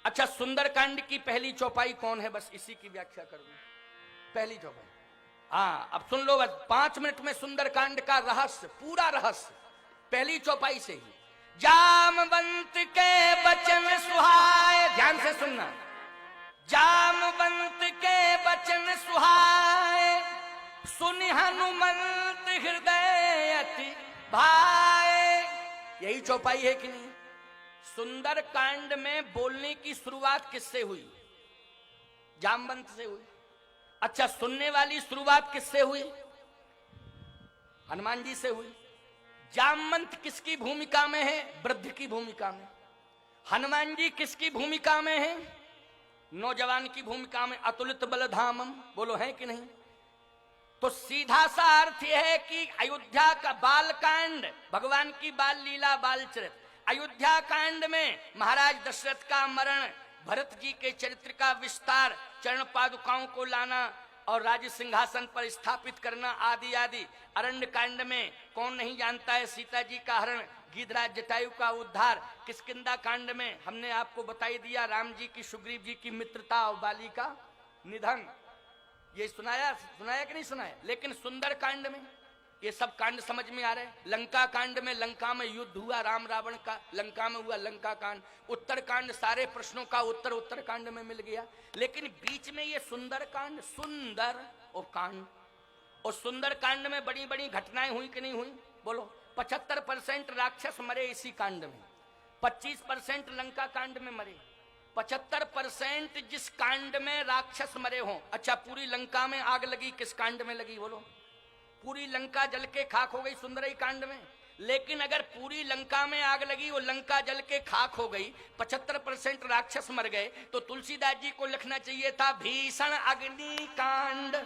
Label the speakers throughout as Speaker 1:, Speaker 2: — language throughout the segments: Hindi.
Speaker 1: अच्छा, सुंदरकांड की पहली चौपाई कौन है, बस इसी की व्याख्या करूंगा। पहली चौपाई, हाँ अब सुन लो, बस 5 मिनट में सुंदरकांड का रहस्य, पूरा रहस्य पहली चौपाई से ही। जामवंत के वचन सुहाए, ध्यान से सुनना, जामवंत के वचन सुहाए, सुनि हनुमंत हृदय अति भाए। यही चौपाई है कि नहीं? सुंदर कांड में बोलने की शुरुआत किससे हुई? जामवंत से हुई। अच्छा, सुनने वाली शुरुआत किससे हुई? हनुमान जी से हुई। जामवंत किसकी भूमिका में है? वृद्ध की भूमिका में। हनुमान जी किसकी भूमिका में है? नौजवान की भूमिका में। अतुलित बलधामम, बोलो है कि नहीं? तो सीधा सा अर्थ यह है कि अयोध्या का बालकांड, भगवान की बाल लीला, बाल चरित्र, अयोध्या कांड में महाराज दशरथ का मरण, भरत जी के चरित्र का विस्तार, चरण पादुकाओं को लाना और राज सिंहासन पर स्थापित करना आदि आदि। अरण्य कांड में कौन नहीं जानता है सीता जी का हरण, गिद्धराज जटायु का उद्धार। किष्किंधा कांड में हमने आपको बताई दिया राम जी की सुग्रीव जी की मित्रता और बाली का निधन। ये सुनाया कि नहीं सुनाया? लेकिन सुंदर कांड में ये सब कांड समझ में आ रहे हैं। लंका कांड में लंका में युद्ध हुआ, राम रावण का, लंका में हुआ लंका कांड। उत्तर कांड सारे प्रश्नों का उत्तर उत्तर कांड में मिल गया। लेकिन बीच में ये सुंदर कांड, सुंदर और कांड, और सुंदर कांड में बड़ी बड़ी घटनाएं हुई कि नहीं हुई? बोलो। 75% राक्षस मरे इसी कांड में, 25% लंका कांड में मरे। 75% जिस कांड में राक्षस मरे हों। अच्छा, पूरी लंका में आग लगी, किस कांड में लगी? बोलो। पूरी लंका जल के खाक हो गई सुंदरई कांड में। लेकिन अगर पूरी लंका में आग लगी और लंका जल के खाक हो गई, 75% राक्षस मर गए, तो तुलसीदास जी को लिखना चाहिए था भीषण अग्नि कांड,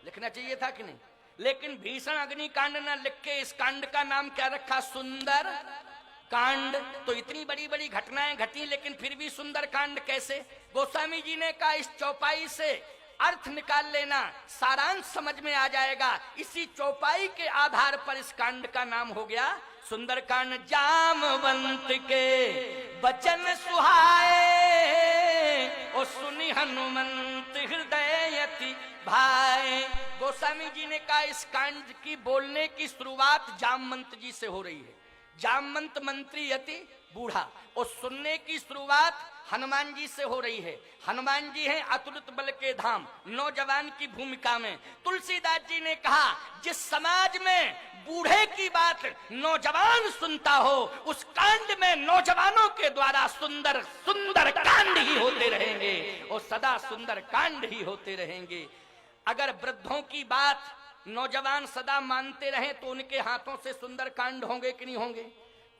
Speaker 1: लिखना चाहिए था कि नहीं? लेकिन भीषण अग्नि कांड ना लिख के इस कांड का नाम क्या रखा? सुंदर कांड। तो इतनी बड़ी बड़ी घटनाएं घटी, लेकिन फिर भी सुंदर कांड कैसे? गोस्वामी जी ने कहा इस चौपाई से अर्थ निकाल लेना, सारांश समझ में आ जाएगा। इसी चौपाई के आधार पर इस कांड का नाम हो गया सुंदर कांड। जामवंत के वचन सुहाए, और सुनि हनुमंत हृदय अति भाए। गोस्वामी जी ने कहा इस कांड की बोलने की शुरुआत जामवंत जी से हो रही है। जामवंत मंत्री अति बूढ़ा, और सुनने की शुरुआत हनुमान जी से हो रही है। हनुमान जी हैं अतुलित बल के धाम, नौजवान की भूमिका में। तुलसीदास जी ने कहा जिस समाज में बूढ़े की बात नौजवान सुनता हो, उस कांड में नौजवानों के द्वारा सुंदर सुंदर कांड ही होते रहेंगे, और सदा सुंदर कांड ही होते रहेंगे। अगर वृद्धों की बात नौजवान सदा मानते रहे तो उनके हाथों से सुंदर कांड होंगे कि नहीं होंगे?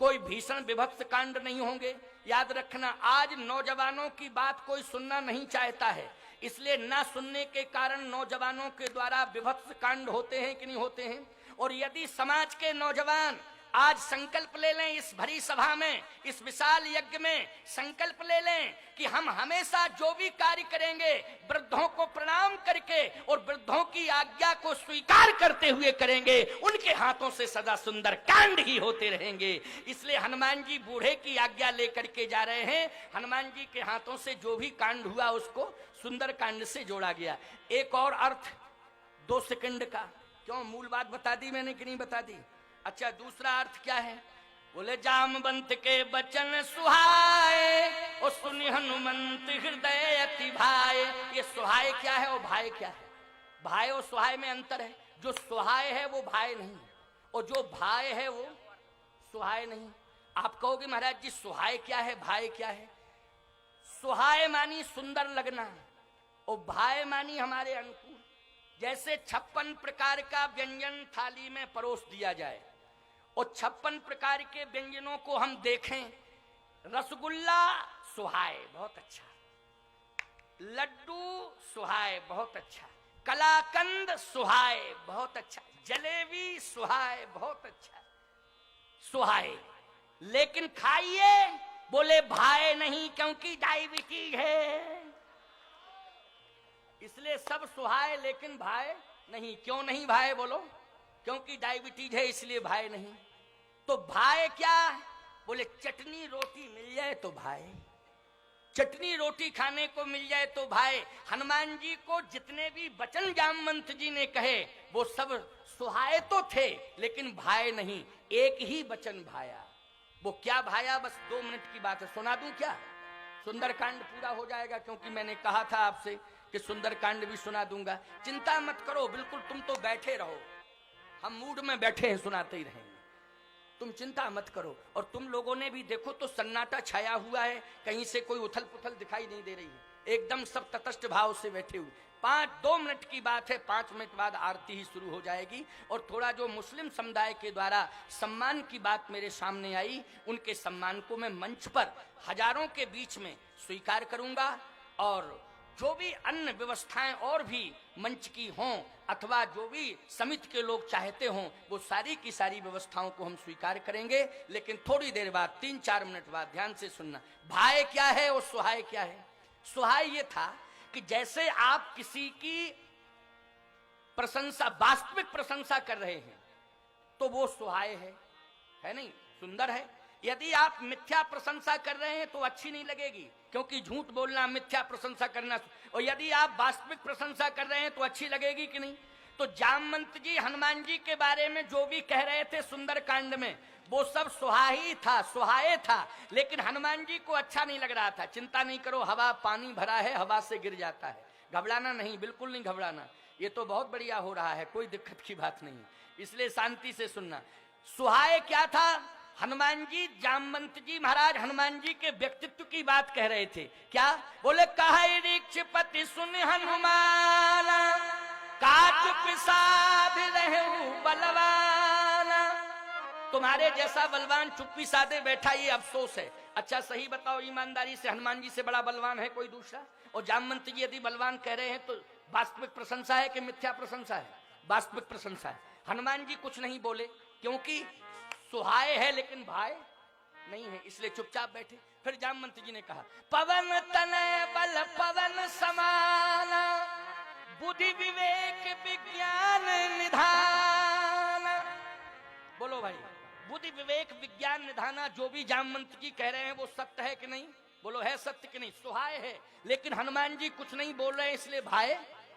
Speaker 1: कोई भीषण विभत्स कांड नहीं होंगे। याद रखना, आज नौजवानों की बात कोई सुनना नहीं चाहता है, इसलिए ना सुनने के कारण नौजवानों के द्वारा विभत्स कांड होते हैं कि नहीं होते हैं? और यदि समाज के नौजवान आज संकल्प ले लें, इस भरी सभा में, इस विशाल यज्ञ में संकल्प ले लें कि हम हमेशा जो भी कार्य करेंगे वृद्धों को प्रणाम करके और वृद्धों की आज्ञा को स्वीकार करते हुए करेंगे, उनके हाथों से सदा सुंदर कांड ही होते रहेंगे। इसलिए हनुमान जी बूढ़े की आज्ञा लेकर के जा रहे हैं। हनुमान जी के हाथों से जो भी कांड हुआ उसको सुंदर कांड से जोड़ा गया। एक और अर्थ 2 सेकंड का, क्यों मूल बात बता दी मैंने कि नहीं बता दी? अच्छा, दूसरा अर्थ क्या है? बोले जामवंत के वचन सुहाए, और सुनि हनुमंत हृदय अति भाए। ये सुहाए क्या है और भाई क्या है? भाई और सुहाए में अंतर है। जो सुहाए है वो भाई नहीं, और जो भाई है वो सुहाए नहीं। आप कहोगे महाराज जी सुहाए क्या है, भाई क्या है? सुहाए मानी सुंदर लगना, और भाई मानी हमारे अनुकूल। जैसे 56 प्रकार का व्यंजन थाली में परोस दिया जाए, और 56 प्रकार के व्यंजनों को हम देखें। रसगुल्ला सुहाए, बहुत अच्छा। लड्डू सुहाए, बहुत अच्छा। कलाकंद सुहाए, बहुत अच्छा। जलेबी सुहाए, बहुत अच्छा। सुहाए, लेकिन खाइए, बोले भाए नहीं, क्योंकि डायबिटीज है। इसलिए सब सुहाए लेकिन भाई नहीं। क्यों नहीं भाई? बोलो। क्योंकि डायबिटीज है इसलिए भाई नहीं। तो भाई क्या? बोले चटनी रोटी मिल जाए तो भाई। चटनी रोटी खाने को मिल जाए तो भाए। हनुमान जी को जितने भी वचन जामवंत जी ने कहे वो सब सुहाए तो थे, लेकिन भाए नहीं। एक ही वचन भाया। वो क्या भाया, बस 2 मिनट की बात है, सुना दूं क्या? सुंदरकांड पूरा हो जाएगा, क्योंकि मैंने कहा था आपसे कि सुंदरकांड भी सुना दूंगा। चिंता मत करो, बिल्कुल तुम तो बैठे रहो, हम मूड में बैठे हैं, सुनाते ही रहेंगे, तुम चिंता मत करो। और तुम लोगों ने भी देखो तो सन्नाटा छाया हुआ है, कहीं से कोई उथल पुथल दिखाई नहीं दे रही है, एकदम सब तटस्थ भाव से बैठे हुए। 2 मिनट की बात है, 5 मिनट बाद आरती ही शुरू हो जाएगी। और थोड़ा जो मुस्लिम समुदाय के द्वारा सम्मान की बात मेरे सामने आई, उनके सम्मान को मैं मंच पर हजारों के बीच में स्वीकार करूंगा। और जो भी अन्य व्यवस्थाएं और भी मंच की हों, अथवा जो भी समिति के लोग चाहते हों, वो सारी की सारी व्यवस्थाओं को हम स्वीकार करेंगे। लेकिन थोड़ी देर बाद, 3-4 मिनट बाद, ध्यान से सुनना, भाई क्या है और सुहाय क्या है। सुहाय ये था कि जैसे आप किसी की प्रशंसा, वास्तविक प्रशंसा कर रहे हैं तो वो सुहाय है नहीं, सुंदर है। यदि आप मिथ्या प्रशंसा कर रहे हैं तो अच्छी नहीं लगेगी, क्योंकि झूठ बोलना, मिथ्या प्रशंसा करना। और यदि आप वास्तविक प्रशंसा कर रहे हैं तो अच्छी लगेगी कि नहीं। तो जामवंत जी हनुमान जी के बारे में जो भी कह रहे थे सुंदरकांड में, वो सब सुहाई था, सुहाए था, लेकिन हनुमान जी को अच्छा नहीं लग रहा था। चिंता नहीं करो, हवा पानी भरा है, हवा से गिर जाता है, घबराना नहीं, बिल्कुल नहीं घबराना, ये तो बहुत बढ़िया हो रहा है, कोई दिक्कत की बात नहीं। इसलिए शांति से सुनना। सुहाए क्या था? हनुमान जी, जामवंत जी महाराज हनुमान जी के व्यक्तित्व की बात कह रहे थे। क्या बोले? कहे ऋक्षपति सुन हनुमान, काच पिसाद रहु बलवाना। तुम्हारे जैसा बलवान चुप्पी साधे बैठा, ये अफसोस है। अच्छा सही बताओ ईमानदारी से, हनुमान जी से बड़ा बलवान है कोई दूसरा? और जामवंत जी यदि बलवान कह रहे हैं तो वास्तविक प्रशंसा है कि मिथ्या प्रशंसा है? वास्तविक प्रशंसा है। हनुमान जी कुछ नहीं बोले, क्योंकि सुहाए है लेकिन भाई नहीं है, इसलिए चुपचाप बैठे। फिर जामवंत जी ने कहा, पवन तनय बल पवन समाना, बुद्धि विवेक विज्ञान निधान। बोलो भाई, बुद्धि विवेक विज्ञान निधाना, जो भी जामवंत जी कह रहे हैं वो सत्य है कि नहीं? बोलो है सत्य कि नहीं? सुहाय है, लेकिन हनुमान जी कुछ नहीं बोल रहे, इसलिए भाई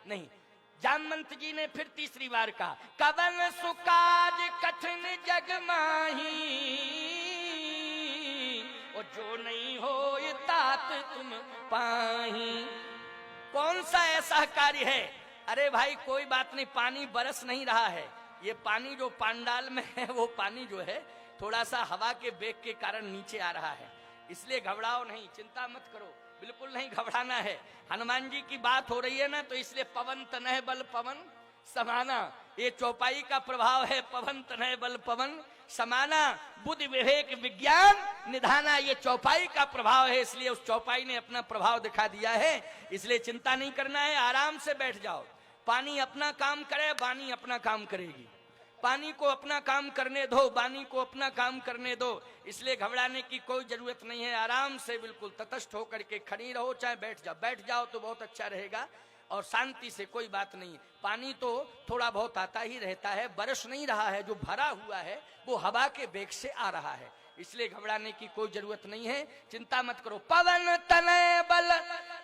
Speaker 1: नहीं। जामवंत जी ने फिर तीसरी बार कहा, कवन सुकाज कठिन जग माही, और जो नहीं हो ये तात तुम पाही। कौन सा ऐसा कार्य है? अरे भाई कोई बात नहीं, पानी बरस नहीं रहा है, ये पानी जो पांडाल में है वो पानी जो है थोड़ा सा हवा के वेग के कारण नीचे आ रहा है, इसलिए घबराओ नहीं, चिंता मत करो, बिल्कुल नहीं घबराना है। हनुमान जी की बात हो रही है ना, तो इसलिए पवन तनय बल पवन समाना, ये चौपाई का प्रभाव है। पवन तनय बल पवन समाना, बुद्धि विवेक विज्ञान निधाना, ये चौपाई का प्रभाव है, इसलिए उस चौपाई ने अपना प्रभाव दिखा दिया है। इसलिए चिंता नहीं करना है, आराम से बैठ जाओ। पानी अपना काम करे, वाणी अपना काम करेगी। पानी को अपना काम करने दो, वाणी को अपना काम करने दो, इसलिए घबराने की कोई जरूरत नहीं है। आराम से बिल्कुल तटस्थ होकर के खड़ी रहो, चाहे बैठ जाओ तो बहुत अच्छा रहेगा, और शांति से, कोई बात नहीं। पानी तो थोड़ा बहुत आता ही रहता है, बरस नहीं रहा है, जो भरा हुआ है वो हवा के वेग से आ रहा है, इसलिए घबराने की कोई जरूरत नहीं है, चिंता मत करो। पवन तनय बल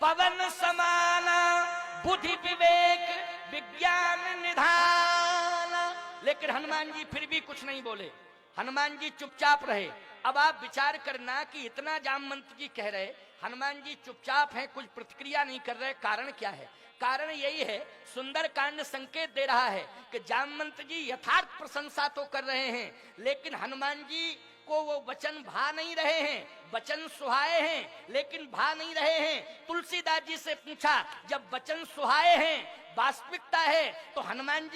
Speaker 1: पवन समाना, बुद्धि विवेक विज्ञान निधाना। लेकिन हनुमान जी फिर भी कुछ नहीं बोले, हनुमान जी चुपचाप रहे। अब आप विचार करना कि इतना जामवंत जी कह रहे, हनुमान जी चुपचाप हैं, कुछ प्रतिक्रिया नहीं कर रहे, कारण क्या है? कारण यही है, सुंदरकांड संकेत दे रहा है कि जामवंत जी यथार्थ प्रशंसा तो कर रहे हैं, लेकिन हनुमान जी को वो वचन भा नहीं रहे हैं। वचन सुहाए हैं लेकिन भा नहीं रहे हैं। तुलसीदास जी से पूछा, जब वचन सुहाए हैं, वास्तविकता है, तो हनुमान जी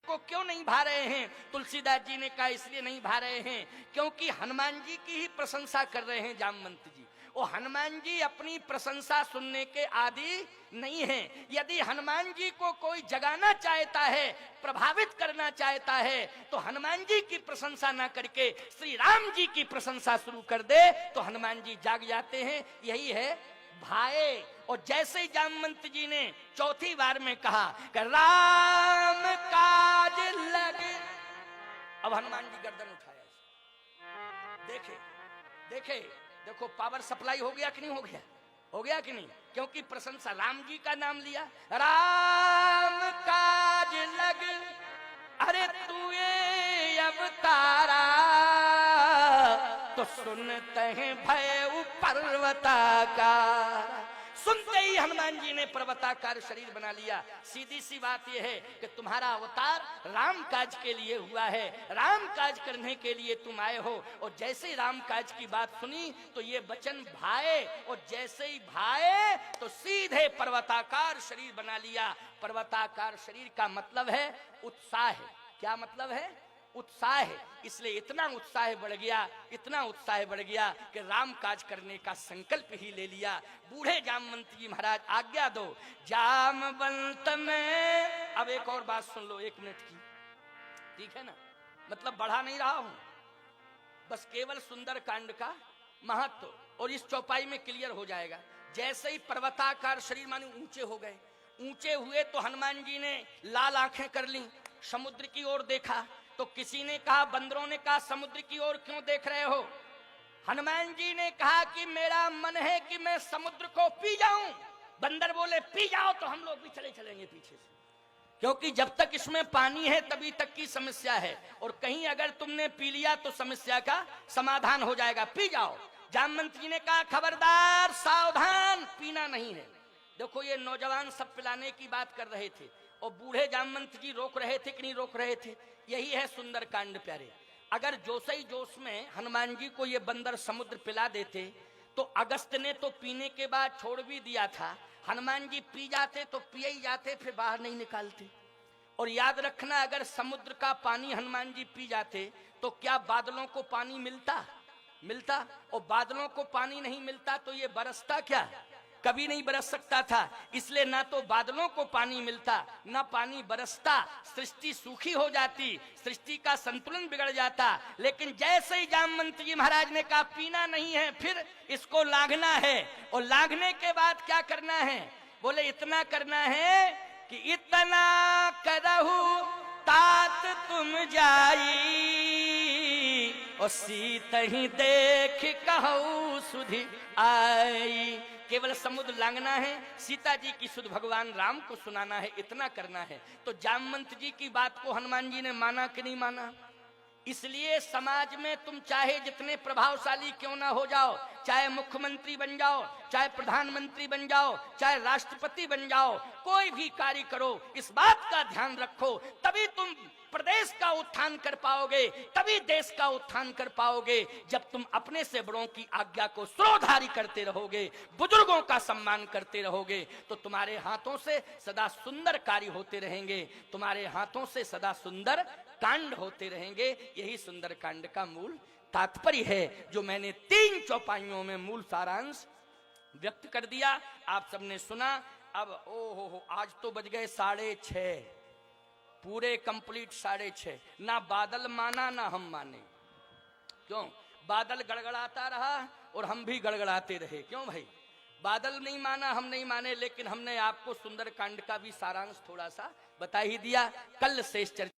Speaker 1: को क्यों नहीं भा रहे हैं? तुलसीदास जी ने कहा, इसलिए नहीं भा रहे हैं क्योंकि हनुमान जी की ही प्रशंसा कर रहे हैं जामवंत जी, और हनुमान जी अपनी प्रशंसा सुनने के आदि नहीं हैं। यदि हनुमान जी को कोई जगाना चाहता है, प्रभावित करना चाहता है, तो हनुमान जी की प्रशंसा ना करके श्री राम जी की प्रशंसा शुरू कर दे, तो हनुमान जी जाग जाते हैं। यही है भाए। और जैसे ही जामवंत जी ने चौथी बार में कहा कि राम काज लगे, अब हनुमान जी गर्दन उठाया, देखे देखे देखो पावर सप्लाई हो गया कि नहीं हो गया? हो गया कि नहीं? क्योंकि प्रशंसा, राम जी का नाम लिया, राम काज लग अरे तू ये अवतारा, तो सुनते हैं भय पर्वताकार। सुनते ही हनुमान जी ने पर्वताकार शरीर बना लिया। सीधी सी बात यह है कि तुम्हारा अवतार राम काज के लिए हुआ है, राम काज करने के लिए तुम आए हो। और जैसे ही राम काज की बात सुनी तो ये वचन भाए, और जैसे ही भाए तो सीधे पर्वताकार शरीर बना लिया। पर्वताकार शरीर का मतलब है उत्साह है। क्या मतलब है? उत्साह है। इसलिए इतना उत्साह बढ़ गया, इतना उत्साह बढ़ गया कि राम काज करने का संकल्प ही ले लिया। बूढ़े जामवंत जी महाराज आज्ञा दो जामवंत में। अब एक और बात सुन लो 1 मिनट की, ठीक है ना? मतलब बढ़ा नहीं रहा हूं, बस केवल सुंदर कांड का महत्व और इस चौपाई में क्लियर हो जाएगा। जैसे ही पर्वताकार शरीर माने ऊंचे हो गए, ऊंचे हुए तो हनुमान जी ने लाल आंखें कर ली, समुद्र की ओर देखा। तो किसी ने कहा, बंदरों ने कहा, समुद्र की ओर क्यों देख रहे हो? हनुमान जी ने कहा कि मेरा मन है कि मैं समुद्र को पी जाऊं। बंदर बोले पी जाओ तो हम लोग भी चले चलेंगे पीछे से, क्योंकि जब तक इसमें पानी है तभी तक की समस्या है, और कहीं अगर तुमने पी लिया तो समस्या का समाधान हो जाएगा, पी जाओ। जामवंत जी ने कहा खबरदार, सावधान, पीना नहीं है। देखो ये नौजवान सब पिलाने की बात कर रहे थे और बूढ़े जामवंत जी रोक रहे थे कि नहीं रोक रहे थे? यही है सुंदर कांड प्यारे। अगर जोश ही जोश में हनुमान जी को ये बंदर समुद्र पिला देते तो अगस्त ने तो पीने के बाद छोड़ भी दिया था, हनुमान जी पी जाते तो पिए ही जाते, फिर बाहर नहीं निकालते। और याद रखना, अगर समुद्र का पानी हनुमान जी पी जाते तो क्या बादलों को पानी मिलता? और बादलों को पानी नहीं मिलता तो ये बरसता क्या? कभी नहीं बरस सकता था। इसलिए ना तो बादलों को पानी मिलता, ना पानी बरसता, सृष्टि सूखी हो जाती, सृष्टि का संतुलन बिगड़ जाता। लेकिन जैसे ही जामवंत जी महाराज ने कहा पीना नहीं है, फिर इसको लाघना है। और लाघने के बाद क्या करना है? बोले इतना करना है कि इतना करहु तात तुम जाई, और सीत ही देख कहू सुधि आई। केवल समुद्र लांघना है, सीता जी की सुध भगवान राम को सुनाना है, इतना करना है। तो जामवंत जी की बात को हनुमान जी ने माना कि नहीं माना? इसलिए समाज में तुम चाहे जितने प्रभावशाली क्यों ना हो जाओ, चाहे मुख्यमंत्री बन जाओ, चाहे प्रधानमंत्री बन जाओ, चाहे राष्ट्रपति बन जाओ, कोई भी कार्य करो, इस बात का ध्यान रखो, तभी तुम प्रदेश का उत्थान कर पाओगे, तभी देश का उत्थान कर पाओगे, जब तुम अपने से बड़ों की आज्ञा को सुरोधारी करते रहोगे, बुजुर्गों का सम्मान करते रहोगे, तो तुम्हारे हाथों से सदा सुंदर कार्य होते रहेंगे, तुम्हारे हाथों से सदा सुंदर कांड होते रहेंगे। यही सुंदर कांड का मूल तात्पर्य है, जो मैंने 3 चौपाइयों में मूल सारांश व्यक्त कर दिया। आप सबने सुना। अब हो आज तो बज गए 6:30, पूरे कंप्लीट 6:30। ना बादल माना ना हम माने। क्यों? बादल गड़गड़ाता रहा और हम भी गड़गड़ाते रहे। क्यों भाई? बादल नहीं माना, हम नहीं माने, लेकिन हमने आपको सुंदर कांड का भी सारांश थोड़ा सा बता ही दिया। कल शेष चर्चा